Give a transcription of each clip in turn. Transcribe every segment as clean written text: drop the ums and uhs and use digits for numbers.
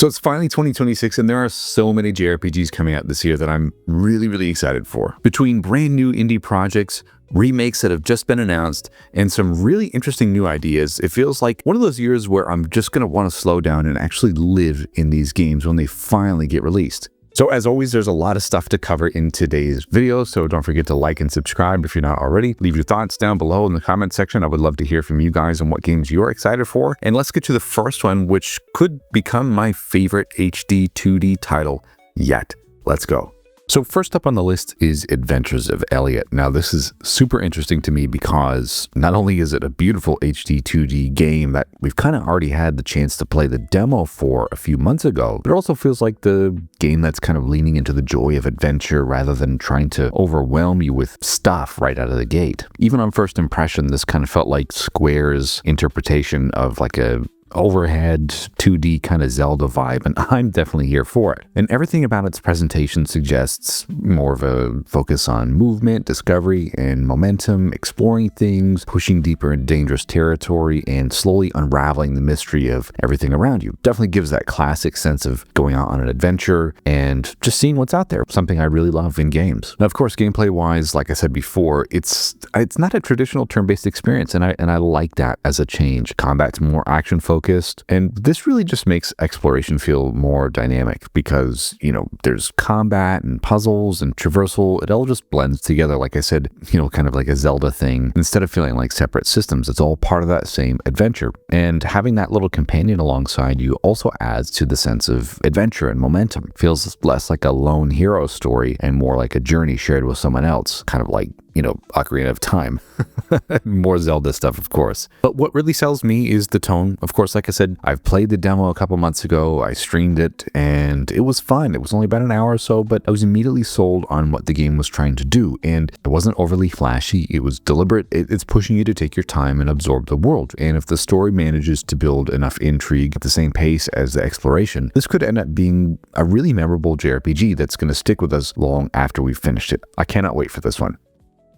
So it's finally 2026 and there are so many JRPGs coming out this year that I'm really excited for. Between brand new indie projects, remakes that have just been announced, and some really interesting new ideas, it feels like one of those years where I'm just going to want to slow down and actually live in these games when they finally get released. So as always, there's a lot of stuff to cover in today's video, so don't forget to like and subscribe if you're not already. Leave your thoughts down below in the comment section. I would love to hear from you guys on what games you're excited for. And let's get to the first one, which could become my favorite HD 2D title yet. Let's go. So first up on the list is Adventures of Elliot. Now this is super interesting to me because not only is it a beautiful HD 2D game that we've kind of already had the chance to play the demo for a few months ago, but it also feels like the game that's kind of leaning into the joy of adventure rather than trying to overwhelm you with stuff right out of the gate. Even on first impression, this kind of felt like Square's interpretation of like a overhead 2D kind of Zelda vibe, and I'm definitely here for it. And everything about its presentation suggests more of a focus on movement, discovery, and momentum, exploring things, pushing deeper into dangerous territory, and slowly unraveling the mystery of everything around you. Definitely gives that classic sense of going out on an adventure and just seeing what's out there, something I really love in games. Now, of course, gameplay-wise, like I said before, it's not a traditional turn-based experience, and I like that as a change. Combat's more action-focused, and this really just makes exploration feel more dynamic because, you know, there's combat and puzzles and traversal. It all just blends together, like I said, you know, kind of like a Zelda thing. Instead of feeling like separate systems, it's all part of that same adventure. And having that little companion alongside you also adds to the sense of adventure and momentum. It feels less like a lone hero story and more like a journey shared with someone else, kind of like, you know, Ocarina of Time. More Zelda stuff, of course. But what really sells me is the tone. Of course, like I said, I've played the demo a couple months ago. I streamed it and it was fun. It was only about an hour or so, but I was immediately sold on what the game was trying to do. And it wasn't overly flashy. It was deliberate. It's pushing you to take your time and absorb the world. And if the story manages to build enough intrigue at the same pace as the exploration, this could end up being a really memorable JRPG that's going to stick with us long after we've finished it. I cannot wait for this one.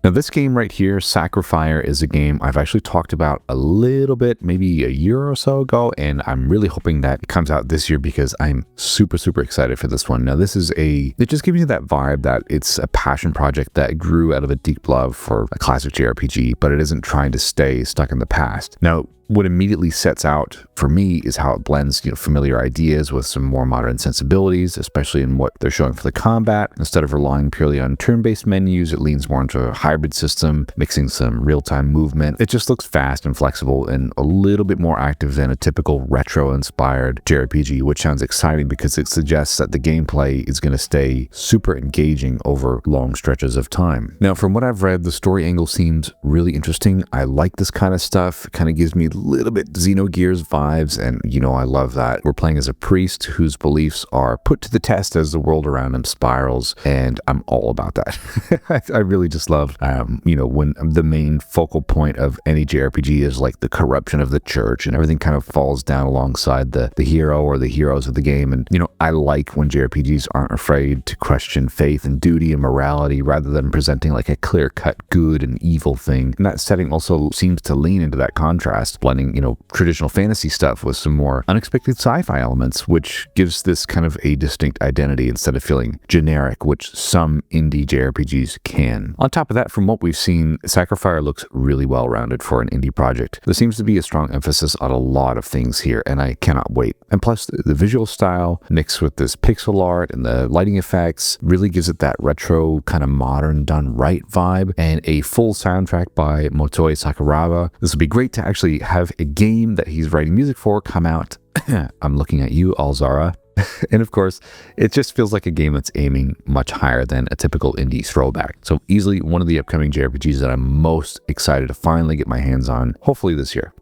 Now this game right here, Sacrifier, is a game I've actually talked about a little bit, maybe a year or so ago, and I'm really hoping that it comes out this year because I'm super excited for this one. Now this is it just gives you that vibe that it's a passion project that grew out of a deep love for a classic JRPG, but it isn't trying to stay stuck in the past. Now, what immediately sets out for me is how it blends, you know, familiar ideas with some more modern sensibilities, especially in what they're showing for the combat. Instead of relying purely on turn-based menus, it leans more into a hybrid system, mixing some real-time movement. It just looks fast and flexible and a little bit more active than a typical retro-inspired JRPG, which sounds exciting because it suggests that the gameplay is going to stay super engaging over long stretches of time. Now, from what I've read, the story angle seems really interesting. I like this kind of stuff. It kind of gives me little bit Xenogears vibes, and you know, I love that. We're playing as a priest whose beliefs are put to the test as the world around him spirals, and I'm all about that. I really just love, you know, when the main focal point of any JRPG is like the corruption of the church and everything kind of falls down alongside the hero or the heroes of the game. And, you know, I like when JRPGs aren't afraid to question faith and duty and morality rather than presenting like a clear-cut good and evil thing. And that setting also seems to lean into that contrast, blending, you know, traditional fantasy stuff with some more unexpected sci-fi elements, which gives this kind of a distinct identity instead of feeling generic, which some indie JRPGs can. On top of that, from what we've seen, Sacrifier looks really well-rounded for an indie project. There seems to be a strong emphasis on a lot of things here, and I cannot wait. And plus, the visual style mixed with this pixel art and the lighting effects really gives it that retro, kind of modern, done right vibe, and a full soundtrack by Motoi Sakuraba. This would be great to actually have a game that he's writing music for come out. I'm looking at you, Alzara. And of course, it just feels like a game that's aiming much higher than a typical indie throwback. So easily one of the upcoming JRPGs that I'm most excited to finally get my hands on, hopefully this year.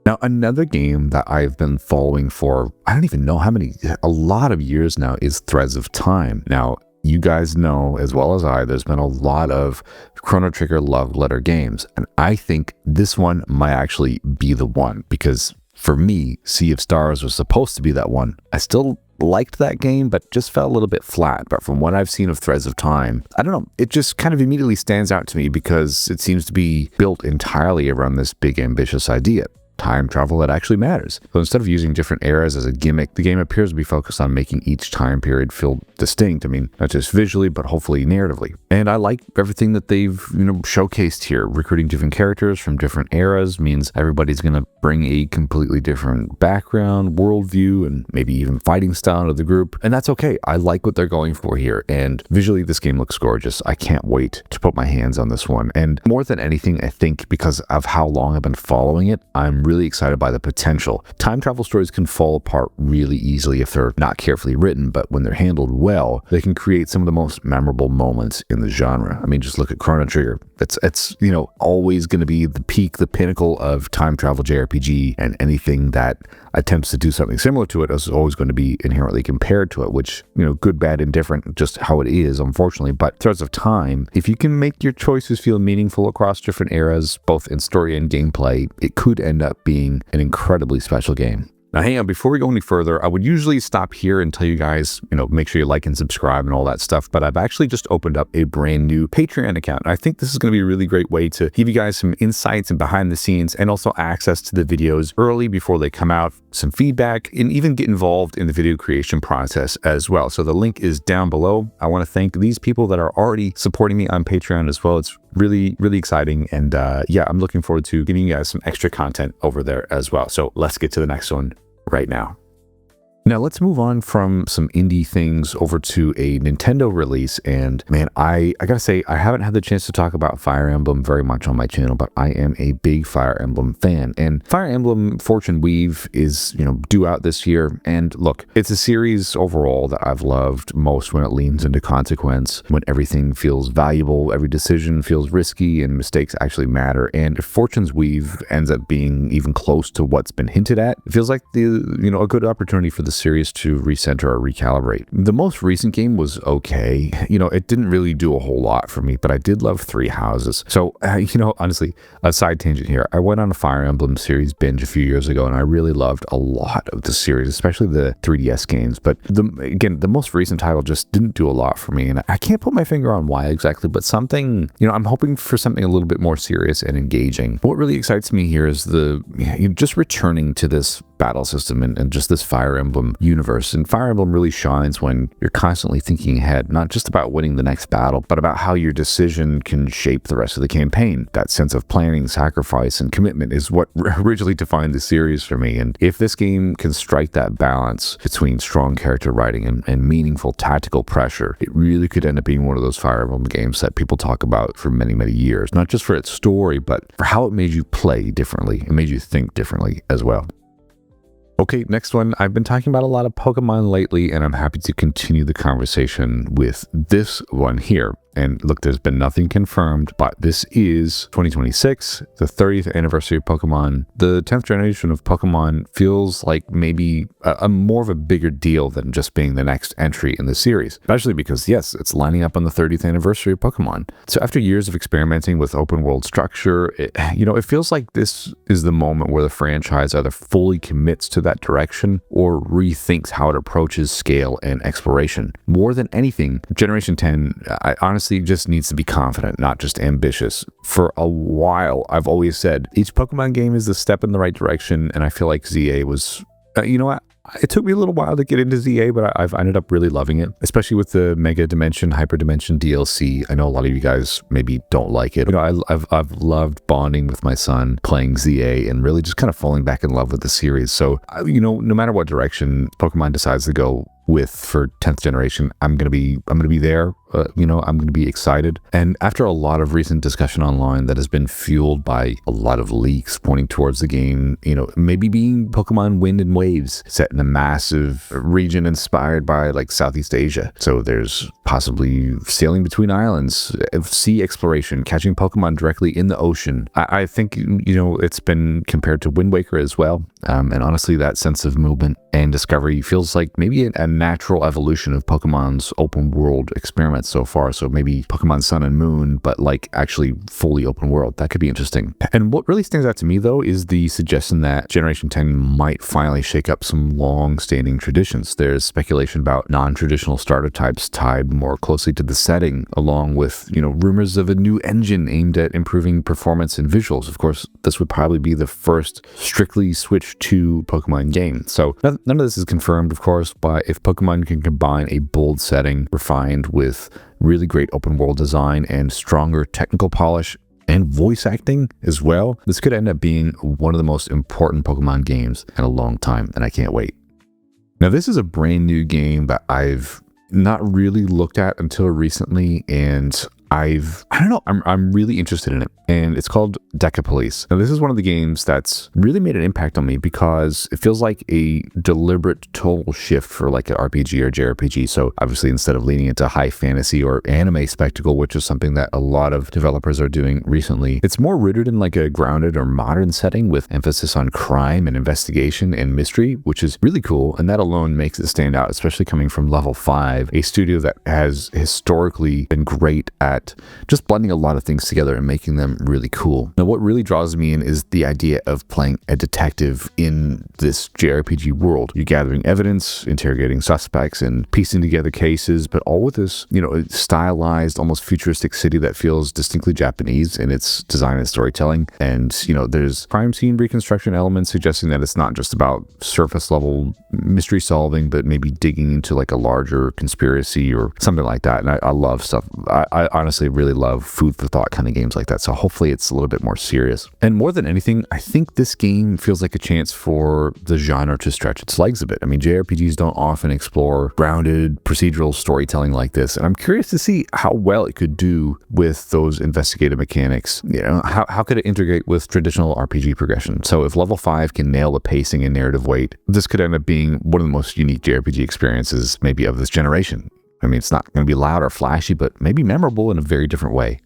Now, another game that I've been following for, I don't even know how many, a lot of years now, is Threads of Time. Now, you guys know as well as I, there's been a lot of Chrono Trigger love letter games, and I think this one might actually be the one because for me, Sea of Stars was supposed to be that one. I still liked that game, but just felt a little bit flat. But from what I've seen of Threads of Time, I don't know, it just kind of immediately stands out to me because it seems to be built entirely around this big ambitious idea. time travel that actually matters. So instead of using different eras as a gimmick, the game appears to be focused on making each time period feel distinct. I mean, not just visually, but hopefully narratively. And I like everything that they've, showcased here. Recruiting different characters from different eras means everybody's going to bring a completely different background, worldview, and maybe even fighting style to the group. And that's okay. I like what they're going for here. And visually, this game looks gorgeous. I can't wait to put my hands on this one. And more than anything, I think because of how long I've been following it, I'm really excited by the potential. Time travel stories can fall apart really easily if they're not carefully written, but when they're handled well, they can create some of the most memorable moments in the genre. I mean, just look at Chrono Trigger. It's always going to be the peak, the pinnacle of time travel JRPG, and anything that attempts to do something similar to it is always going to be inherently compared to it, which, good, bad, indifferent, just how it is, unfortunately. But Threads of Time, if you can make your choices feel meaningful across different eras, both in story and gameplay, it could end up being an incredibly special game. Now, hang on, before we go any further, I would usually stop here and tell you guys, make sure you like and subscribe and all that stuff, but I've actually just opened up a brand new Patreon account. I think this is going to be a really great way to give you guys some insights and behind the scenes, and also access to the videos early before they come out, some feedback, and even get involved in the video creation process as well. So the link is down below. I want to thank these people that are already supporting me on Patreon as well. It's really, really exciting. And I'm looking forward to giving you guys some extra content over there as well. So let's get to the next one right now. Now let's move on from some indie things over to a Nintendo release. And man, I gotta say, I haven't had the chance to talk about Fire Emblem very much on my channel, but I am a big Fire Emblem fan. And Fire Emblem Fortune Weave is, due out this year. And look, it's a series overall that I've loved most when it leans into consequence, when everything feels valuable, every decision feels risky, and mistakes actually matter. And if Fortune's Weave ends up being even close to what's been hinted at, it feels like a good opportunity for the series to recenter or recalibrate. The most recent game was okay. It didn't really do a whole lot for me, but I did love Three Houses. So, honestly, a side tangent here. I went on a Fire Emblem series binge a few years ago, and I really loved a lot of the series, especially the 3DS games. But the most recent title just didn't do a lot for me, and I can't put my finger on why exactly, but something, I'm hoping for something a little bit more serious and engaging. What really excites me here is just returning to this battle system and just this Fire Emblem universe. And Fire Emblem really shines when you're constantly thinking ahead, not just about winning the next battle, but about how your decision can shape the rest of the campaign. That sense of planning, sacrifice, and commitment is what originally defined the series for me. And if this game can strike that balance between strong character writing and meaningful tactical pressure, it really could end up being one of those Fire Emblem games that people talk about for many, many years, not just for its story, but for how it made you play differently. It made you think differently as well. Okay, next one. I've been talking about a lot of Pokemon lately, and I'm happy to continue the conversation with this one here. And look, there's been nothing confirmed, but this is 2026, the 30th anniversary of Pokemon. The 10th generation of Pokemon feels like maybe a more of a bigger deal than just being the next entry in the series, especially because, yes, it's lining up on the 30th anniversary of Pokemon. So after years of experimenting with open world structure, it feels like this is the moment where the franchise either fully commits to that direction or rethinks how it approaches scale and exploration. More than anything, Generation 10, I honestly just needs to be confident, not just ambitious. For a while, I've always said each Pokemon game is a step in the right direction, and I feel like ZA was, it took me a little while to get into ZA, but I've ended up really loving it, especially with the Mega Dimension, Hyper Dimension DLC. I know a lot of you guys maybe don't like it. I've loved bonding with my son, playing ZA, and really just kind of falling back in love with the series. So, no matter what direction Pokemon decides to go with for 10th generation, I'm gonna be there. I'm going to be excited. And after a lot of recent discussion online that has been fueled by a lot of leaks pointing towards the game, maybe being Pokemon Wind and Waves set in a massive region inspired by like Southeast Asia. So there's possibly sailing between islands, sea exploration, catching Pokemon directly in the ocean. I think, it's been compared to Wind Waker as well. And honestly, that sense of movement and discovery feels like maybe a natural evolution of Pokemon's open world experiments announced so far. So maybe Pokemon Sun and Moon, but like actually fully open world. That could be interesting. And what really stands out to me though is the suggestion that Generation 10 might finally shake up some long-standing traditions. There's speculation about non-traditional starter types tied more closely to the setting, along with, rumors of a new engine aimed at improving performance and visuals. Of course, this would probably be the first strictly Switch 2 Pokemon game. So none of this is confirmed, of course, but if Pokemon can combine a bold setting refined with really great open world design and stronger technical polish and voice acting as well, this could end up being one of the most important Pokemon games in a long time, and I can't wait. Now, this is a brand new game that I've not really looked at until recently, and I'm really interested in it, and it's called Deca Police. Now, this is one of the games that's really made an impact on me because it feels like a deliberate total shift for like an RPG or JRPG. So obviously, instead of leaning into high fantasy or anime spectacle, which is something that a lot of developers are doing recently, it's more rooted in like a grounded or modern setting with emphasis on crime and investigation and mystery, which is really cool. And that alone makes it stand out, especially coming from Level 5, a studio that has historically been great at just blending a lot of things together and making them really cool. Now, what really draws me in is the idea of playing a detective in this JRPG world. You're gathering evidence, interrogating suspects, and piecing together cases, but all with this, stylized, almost futuristic city that feels distinctly Japanese in its design and storytelling. And, there's crime scene reconstruction elements suggesting that it's not just about surface level mystery solving, but maybe digging into like a larger conspiracy or something like that. And I love stuff. I honestly really love food for thought kind of games like that. So hopefully it's a little bit more serious. And more than anything, I think this game feels like a chance for the genre to stretch its legs a bit. I mean, JRPGs don't often explore grounded procedural storytelling like this. And I'm curious to see how well it could do with those investigative mechanics. How could it integrate with traditional RPG progression? So if Level 5 can nail the pacing and narrative weight, this could end up being one of the most unique JRPG experiences maybe of this generation. I mean, it's not going to be loud or flashy, but maybe memorable in a very different way.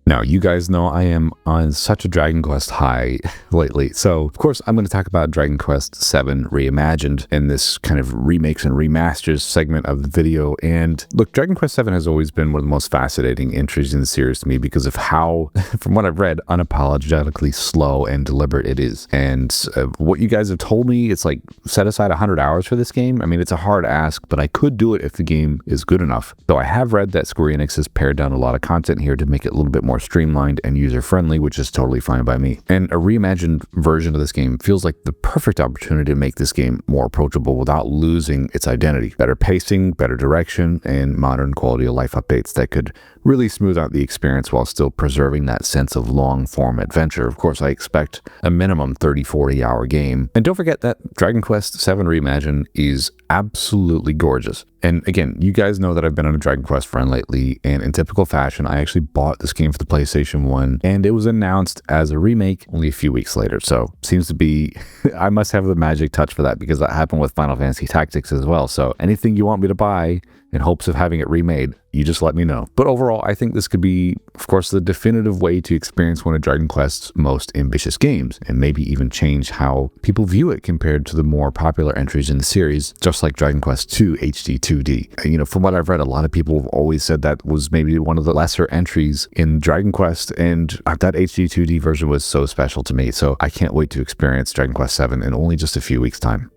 Now, you guys know I am on such a Dragon Quest high lately. So, of course, I'm going to talk about Dragon Quest 7 Reimagined in this kind of remakes and remasters segment of the video. And look, Dragon Quest 7 has always been one of the most fascinating entries in the series to me because of how, from what I've read, unapologetically slow and deliberate it is. And what you guys have told me, it's like set aside 100 hours for this game. I mean, it's a hard ask, but I could do it if the game is good enough. Though I have read that Square Enix has pared down a lot of content here to make it a little bit more streamlined and user-friendly, which is totally fine by me. And a reimagined version of this game feels like the perfect opportunity to make this game more approachable without losing its identity. Better pacing, better direction, and modern quality of life updates that could really smooth out the experience while still preserving that sense of long-form adventure. Of course, I expect a minimum 30-40 hour game. And don't forget that Dragon Quest 7 Reimagined is absolutely gorgeous. And again, you guys know that I've been on a Dragon Quest run lately, and in typical fashion, I actually bought this game for the PlayStation 1, and it was announced as a remake only a few weeks later. So seems to be, I must have the magic touch for that because that happened with Final Fantasy Tactics as well. So anything you want me to buy in hopes of having it remade, you just let me know. But overall, I think this could be, of course, the definitive way to experience one of Dragon Quest's most ambitious games, and maybe even change how people view it compared to the more popular entries in the series, just like Dragon Quest II HD 2D. From what I've read, a lot of people have always said that was maybe one of the lesser entries in Dragon Quest, and that HD 2D version was so special to me. So I can't wait to experience Dragon Quest 7 in only just a few weeks' time.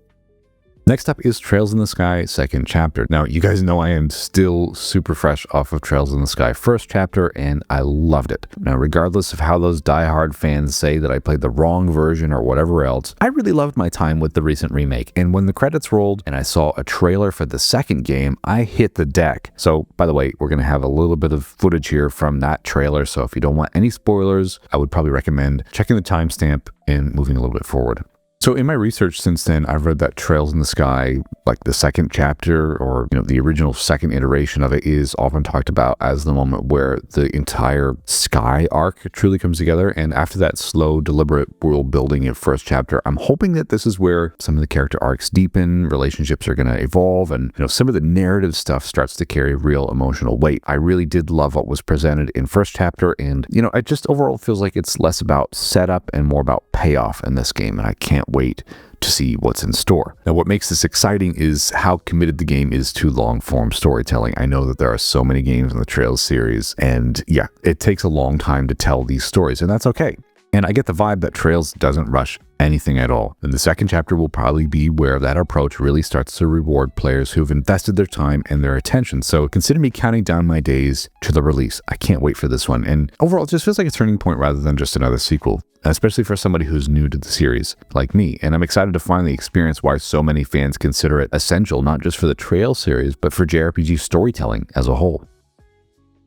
Next up is Trails in the Sky second chapter. Now, you guys know I am still super fresh off of Trails in the Sky first chapter, and I loved it. Now, regardless of how those diehard fans say that I played the wrong version or whatever else, I really loved my time with the recent remake. And when the credits rolled and I saw a trailer for the second game, I hit the deck. So, by the way, we're going to have a little bit of footage here from that trailer. So if you don't want any spoilers, I would probably recommend checking the timestamp and moving a little bit forward. So in my research since then, I've read that Trails in the Sky, like the second chapter or, the original second iteration of it, is often talked about as the moment where the entire Sky arc truly comes together. And after that slow, deliberate world building in first chapter, I'm hoping that this is where some of the character arcs deepen, relationships are going to evolve, and, some of the narrative stuff starts to carry real emotional weight. I really did love what was presented in first chapter, and, it just overall feels like it's less about setup and more about payoff in this game, and I can't can't wait to see what's in store. Now, what makes this exciting is how committed the game is to long-form storytelling. I know that there are so many games in the Trails series, and yeah, it takes a long time to tell these stories, and that's okay. And I get the vibe that Trails doesn't rush anything at all. And the second chapter will probably be where that approach really starts to reward players who've invested their time and their attention. So consider me counting down my days to the release. I can't wait for this one. And overall, it just feels like a turning point rather than just another sequel, especially for somebody who's new to the series like me. And I'm excited to finally experience why so many fans consider it essential, not just for the Trails series, but for JRPG storytelling as a whole.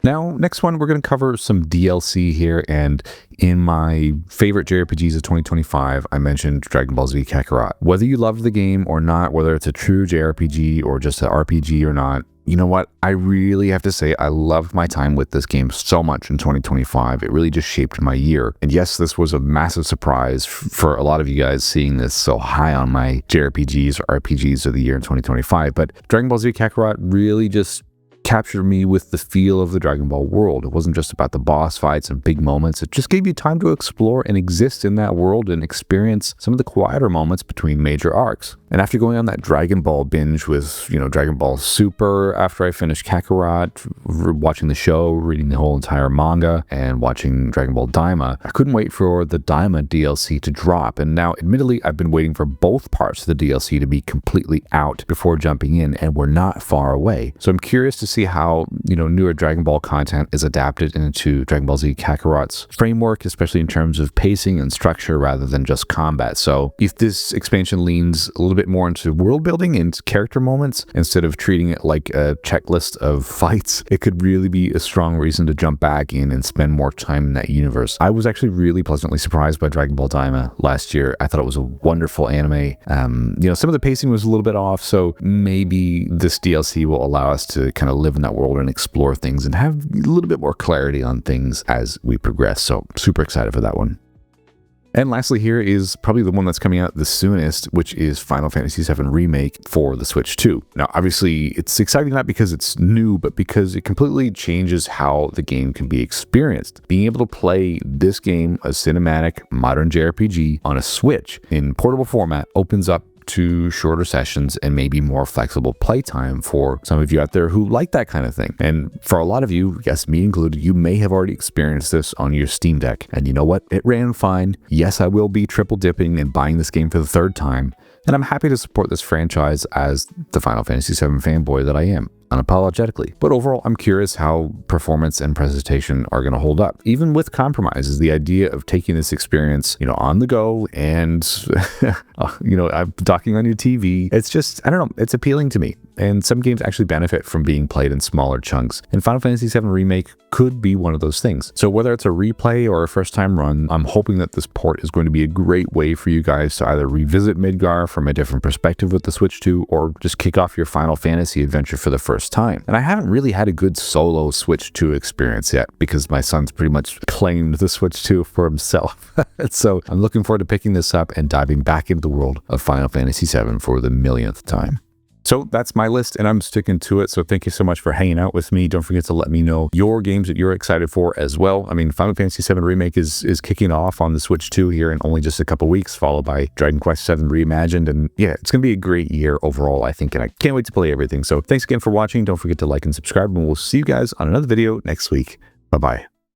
Now, next one, we're going to cover some DLC here, and in my favorite JRPGs of 2025, I mentioned Dragon Ball Z Kakarot. Whether you loved the game or not, whether it's a true JRPG or just an RPG or not, you know what? I really have to say I loved my time with this game so much in 2025. It really just shaped my year. And yes, this was a massive surprise for a lot of you guys seeing this so high on my JRPGs or RPGs of the year in 2025. But Dragon Ball Z Kakarot really just captured me with the feel of the Dragon Ball world. It wasn't just about the boss fights and big moments. It just gave you time to explore and exist in that world and experience some of the quieter moments between major arcs. And after going on that Dragon Ball binge with, Dragon Ball Super, after I finished Kakarot, watching the show, reading the whole entire manga, and watching Dragon Ball Daima, I couldn't wait for the Daima DLC to drop. And now, admittedly, I've been waiting for both parts of the DLC to be completely out before jumping in, and we're not far away. So I'm curious to see how, newer Dragon Ball content is adapted into Dragon Ball Z Kakarot's framework, especially in terms of pacing and structure rather than just combat. So if this expansion leans a little bit more into world building and character moments instead of treating it like a checklist of fights, it could really be a strong reason to jump back in and spend more time in that universe. I was actually really pleasantly surprised by Dragon Ball Daima last year. I thought it was a wonderful anime. Some of the pacing was a little bit off, so maybe this DLC will allow us to kind of live in that world and explore things and have a little bit more clarity on things as we progress. So super excited for that one. And lastly here is probably the one that's coming out the soonest, which is Final Fantasy VII Remake for the Switch 2. Now, obviously, it's exciting not because it's new, but because it completely changes how the game can be experienced. Being able to play this game, a cinematic, modern JRPG, on a Switch in portable format opens up to shorter sessions and maybe more flexible playtime for some of you out there who like that kind of thing. And for a lot of you, yes, me included, you may have already experienced this on your Steam Deck. And you know what? It ran fine. Yes, I will be triple dipping and buying this game for the third time. And I'm happy to support this franchise as the Final Fantasy VII fanboy that I am, unapologetically. But overall, I'm curious how performance and presentation are going to hold up. Even with compromises, the idea of taking this experience, on the go and, I'm docking on your TV, it's just, I don't know, it's appealing to me. And some games actually benefit from being played in smaller chunks. And Final Fantasy VII Remake could be one of those things. So whether it's a replay or a first-time run, I'm hoping that this port is going to be a great way for you guys to either revisit Midgar from a different perspective with the Switch 2 or just kick off your Final Fantasy adventure for the first time. And I haven't really had a good solo Switch 2 experience yet because my son's pretty much claimed the Switch 2 for himself. So I'm looking forward to picking this up and diving back into the world of Final Fantasy VII for the millionth time. So that's my list, and I'm sticking to it. So thank you so much for hanging out with me. Don't forget to let me know your games that you're excited for as well. I mean, Final Fantasy VII Remake is kicking off on the Switch 2 here in only just a couple weeks, followed by Dragon Quest VII Reimagined. And yeah, it's going to be a great year overall, I think, and I can't wait to play everything. So thanks again for watching. Don't forget to like and subscribe, and we'll see you guys on another video next week. Bye-bye.